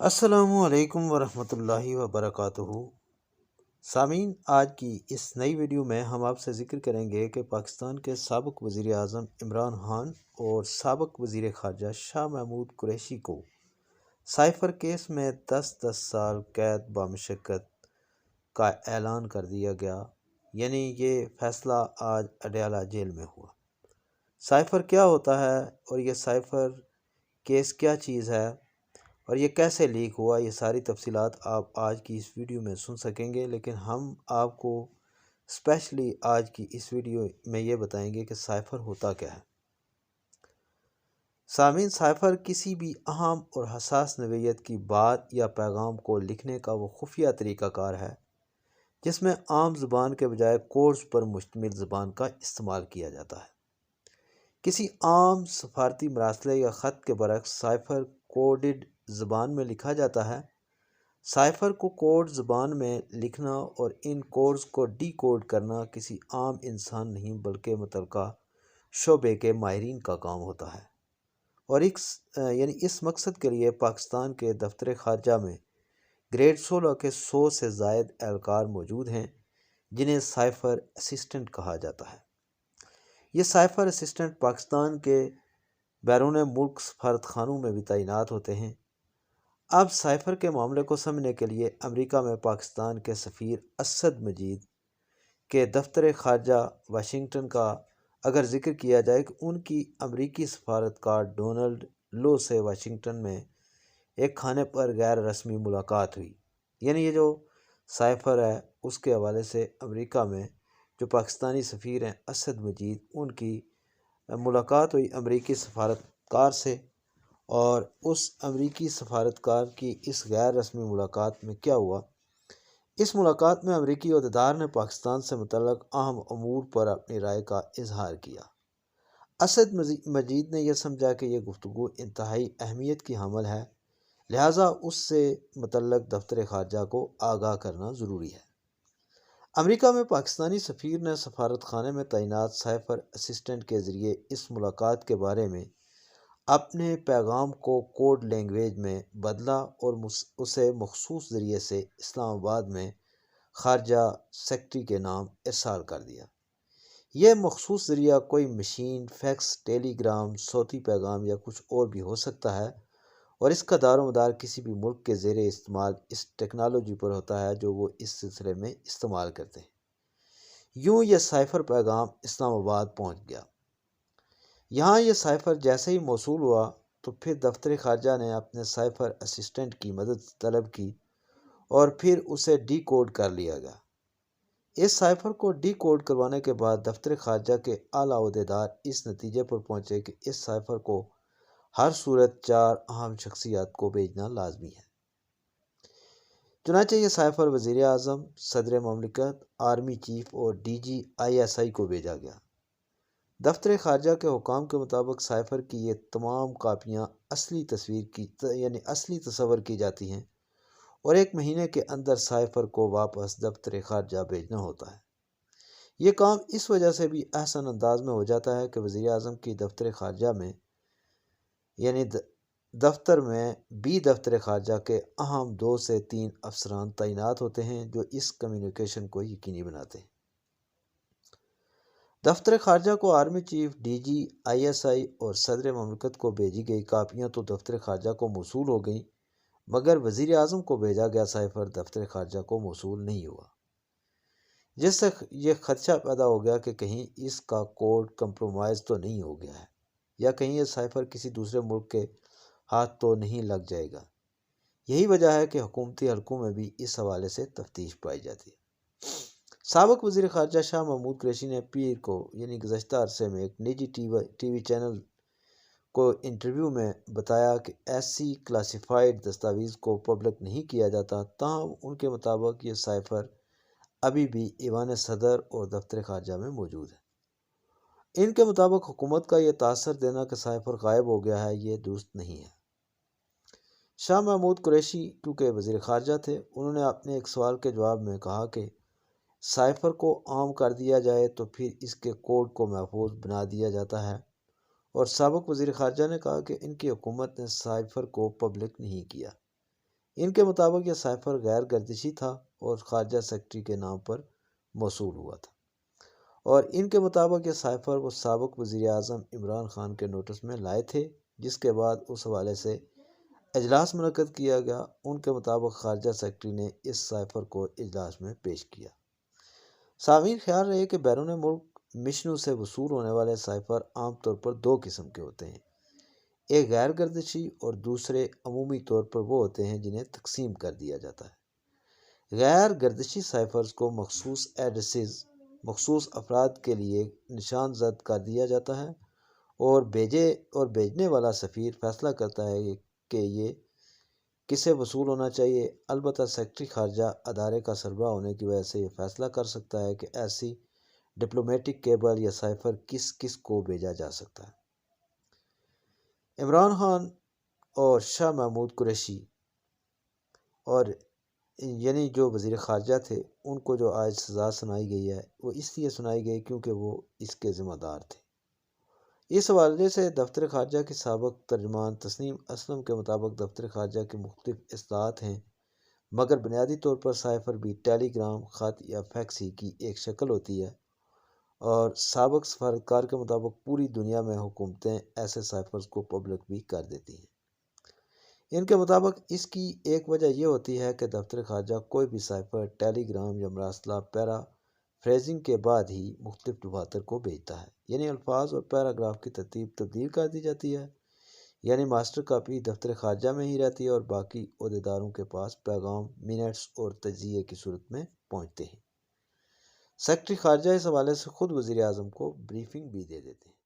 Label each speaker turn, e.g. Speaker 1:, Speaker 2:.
Speaker 1: السلام علیکم ورحمۃ اللہ وبرکاتہ۔ سامعین، آج کی اس نئی ویڈیو میں ہم آپ سے ذکر کریں گے کہ پاکستان کے سابق وزیر اعظم عمران خان اور سابق وزیر خارجہ شاہ محمود قریشی کو سائفر کیس میں 10 سال قید بامشقت کا اعلان کر دیا گیا۔ یعنی یہ فیصلہ آج اڈیالہ جیل میں ہوا۔ سائفر کیا ہوتا ہے اور یہ سائفر کیس کیا چیز ہے اور یہ کیسے لیک ہوا، یہ ساری تفصیلات آپ آج کی اس ویڈیو میں سن سکیں گے، لیکن ہم آپ کو اسپیشلی آج کی اس ویڈیو میں یہ بتائیں گے کہ سائفر ہوتا کیا ہے۔ سامعین، سائفر کسی بھی اہم اور حساس نوعیت کی بات یا پیغام کو لکھنے کا وہ خفیہ طریقہ کار ہے جس میں عام زبان کے بجائے کوڈز پر مشتمل زبان کا استعمال کیا جاتا ہے۔ کسی عام سفارتی مراسلے یا خط کے برعکس سائفر کوڈڈ زبان میں لکھا جاتا ہے۔ سائفر کو کوڈ زبان میں لکھنا اور ان کوڈز کو ڈی کوڈ کرنا کسی عام انسان نہیں بلکہ متعلقہ شعبے کے ماہرین کا کام ہوتا ہے، اور اس مقصد کے لیے پاکستان کے دفتر خارجہ میں گریڈ 16 کے 100 سے زائد اہلکار موجود ہیں جنہیں سائفر اسسٹنٹ کہا جاتا ہے۔ یہ سائفر اسسٹنٹ پاکستان کے بیرون ملک سفارت خانوں میں بھی تعینات ہوتے ہیں۔ اب سائفر کے معاملے کو سمجھنے کے لیے امریکہ میں پاکستان کے سفیر اسد مجید کے دفتر خارجہ واشنگٹن کا اگر ذکر کیا جائے کہ ان کی امریکی سفارتکار ڈونلڈ لو سے واشنگٹن میں ایک کھانے پر غیر رسمی ملاقات ہوئی۔ یعنی یہ جو سائفر ہے اس کے حوالے سے امریکہ میں جو پاکستانی سفیر ہیں اسد مجید، ان کی ملاقات ہوئی امریکی سفارتکار سے، اور اس امریکی سفارتکار کی اس غیر رسمی ملاقات میں کیا ہوا؟ اس ملاقات میں امریکی عہدیدار نے پاکستان سے متعلق اہم امور پر اپنی رائے کا اظہار کیا۔ اسد مجید نے یہ سمجھا کہ یہ گفتگو انتہائی اہمیت کی حامل ہے، لہٰذا اس سے متعلق دفتر خارجہ کو آگاہ کرنا ضروری ہے۔ امریکہ میں پاکستانی سفیر نے سفارت خانے میں تعینات سائفر اسسٹنٹ کے ذریعے اس ملاقات کے بارے میں اپنے پیغام کو کوڈ لینگویج میں بدلا اور اسے مخصوص ذریعے سے اسلام آباد میں خارجہ سیکرٹری کے نام ارسال کر دیا۔ یہ مخصوص ذریعہ کوئی مشین، فیکس، ٹیلی گرام، صوتی پیغام یا کچھ اور بھی ہو سکتا ہے، اور اس کا دار و مدار کسی بھی ملک کے زیر استعمال اس ٹیکنالوجی پر ہوتا ہے جو وہ اس سلسلے میں استعمال کرتے ہیں۔ یوں یہ سائفر پیغام اسلام آباد پہنچ گیا۔ یہاں یہ سائفر جیسے ہی موصول ہوا تو پھر دفتر خارجہ نے اپنے سائفر اسسٹنٹ کی مدد طلب کی اور پھر اسے ڈی کوڈ کر لیا گیا۔ اس سائفر کو ڈی کوڈ کروانے کے بعد دفتر خارجہ کے اعلیٰ عہدیدار اس نتیجے پر پہنچے کہ اس سائفر کو ہر صورت 4 اہم شخصیات کو بھیجنا لازمی ہے۔ چنانچہ یہ سائفر وزیر اعظم، صدر مملکت، آرمی چیف اور ڈی جی ISI کو بھیجا گیا۔ دفتر خارجہ کے حکام کے مطابق سائفر کی یہ تمام کاپیاں اصلی تصور کی جاتی ہیں اور 1 مہینے کے اندر سائفر کو واپس دفتر خارجہ بھیجنا ہوتا ہے۔ یہ کام اس وجہ سے بھی احسن انداز میں ہو جاتا ہے کہ وزیر اعظم کی دفتر خارجہ میں دفتر میں بھی دفتر خارجہ کے اہم 2 سے 3 افسران تعینات ہوتے ہیں جو اس کمیونیکیشن کو یقینی بناتے ہیں۔ دفتر خارجہ کو army chief, D G ISI اور صدر مملکت کو بھیجی گئی کاپیاں تو دفتر خارجہ کو موصول ہو گئیں، مگر وزیر اعظم کو بھیجا گیا سائفر دفتر خارجہ کو موصول نہیں ہوا، جس سے یہ خدشہ پیدا ہو گیا کہ کہیں اس کا کوڈ کمپرومائز تو نہیں ہو گیا ہے، یا کہیں یہ سائفر کسی دوسرے ملک کے ہاتھ تو نہیں لگ جائے گا۔ یہی وجہ ہے کہ حکومتی حلقوں میں بھی اس حوالے سے تفتیش پائی جاتی ہے۔ سابق وزیر خارجہ شاہ محمود قریشی نے پیر کو گزشتہ عرصے میں ایک نجی ٹی وی چینل کو انٹرویو میں بتایا کہ ایسی کلاسیفائڈ دستاویز کو پبلک نہیں کیا جاتا، تاہم ان کے مطابق یہ سائفر ابھی بھی ایوان صدر اور دفتر خارجہ میں موجود ہے۔ ان کے مطابق حکومت کا یہ تاثر دینا کہ سائفر غائب ہو گیا ہے یہ درست نہیں ہے۔ شاہ محمود قریشی کیونکہ وزیر خارجہ تھے، انہوں نے اپنے ایک سوال کے جواب میں کہا کہ سائفر کو عام کر دیا جائے تو پھر اس کے کوڈ کو محفوظ بنا دیا جاتا ہے، اور سابق وزیر خارجہ نے کہا کہ ان کی حکومت نے سائفر کو پبلک نہیں کیا۔ ان کے مطابق یہ سائفر غیر گردشی تھا اور خارجہ سیکرٹری کے نام پر موصول ہوا تھا، اور ان کے مطابق یہ سائفر وہ سابق وزیر اعظم عمران خان کے نوٹس میں لائے تھے، جس کے بعد اس حوالے سے اجلاس منعقد کیا گیا۔ ان کے مطابق خارجہ سیکرٹری نے اس سائفر کو اجلاس میں پیش کیا۔ سامعین، خیال رہے کہ بیرون ملک مشنوں سے وصول ہونے والے سائفر عام طور پر دو قسم کے ہوتے ہیں، ایک غیر گردشی اور دوسرے عمومی طور پر وہ ہوتے ہیں جنہیں تقسیم کر دیا جاتا ہے۔ غیر گردشی سائفرز کو مخصوص ایڈریسز مخصوص افراد کے لیے نشان زد کر دیا جاتا ہے، اور بھیجنے والا سفیر فیصلہ کرتا ہے کہ یہ کسے وصول ہونا چاہیے۔ البتہ سیکرٹری خارجہ ادارے کا سربراہ ہونے کی وجہ سے یہ فیصلہ کر سکتا ہے کہ ایسی ڈپلومیٹک کیبل یا سائفر کس کس کو بھیجا جا سکتا ہے۔ عمران خان اور شاہ محمود قریشی اور یعنی جو وزیر خارجہ تھے، ان کو جو آج سزا سنائی گئی ہے وہ اس لیے سنائی گئی کیونکہ وہ اس کے ذمہ دار تھے۔ اس حوالے سے دفتر خارجہ کی سابق ترجمان تسنیم اسلم کے مطابق دفتر خارجہ کی مختلف اصطلاحات ہیں، مگر بنیادی طور پر سائفر بھی ٹیلی گرام، خط یا فیکس ہی کی ایک شکل ہوتی ہے، اور سابق سفارتکار کے مطابق پوری دنیا میں حکومتیں ایسے سائفرز کو پبلک بھی کر دیتی ہیں۔ ان کے مطابق اس کی ایک وجہ یہ ہوتی ہے کہ دفتر خارجہ کوئی بھی سائفر، ٹیلی گرام یا مراسلہ پیرا فریزنگ کے بعد ہی مختلف دفاتر کو بھیجتا ہے، یعنی الفاظ اور پیراگراف کی ترتیب تبدیل کر دی جاتی ہے، یعنی ماسٹر کاپی دفتر خارجہ میں ہی رہتی ہے اور باقی عہدیداروں کے پاس پیغام منٹس اور تجزیے کی صورت میں پہنچتے ہیں۔ سیکرٹری خارجہ اس حوالے سے خود وزیر اعظم کو بریفنگ بھی دے دیتے ہیں۔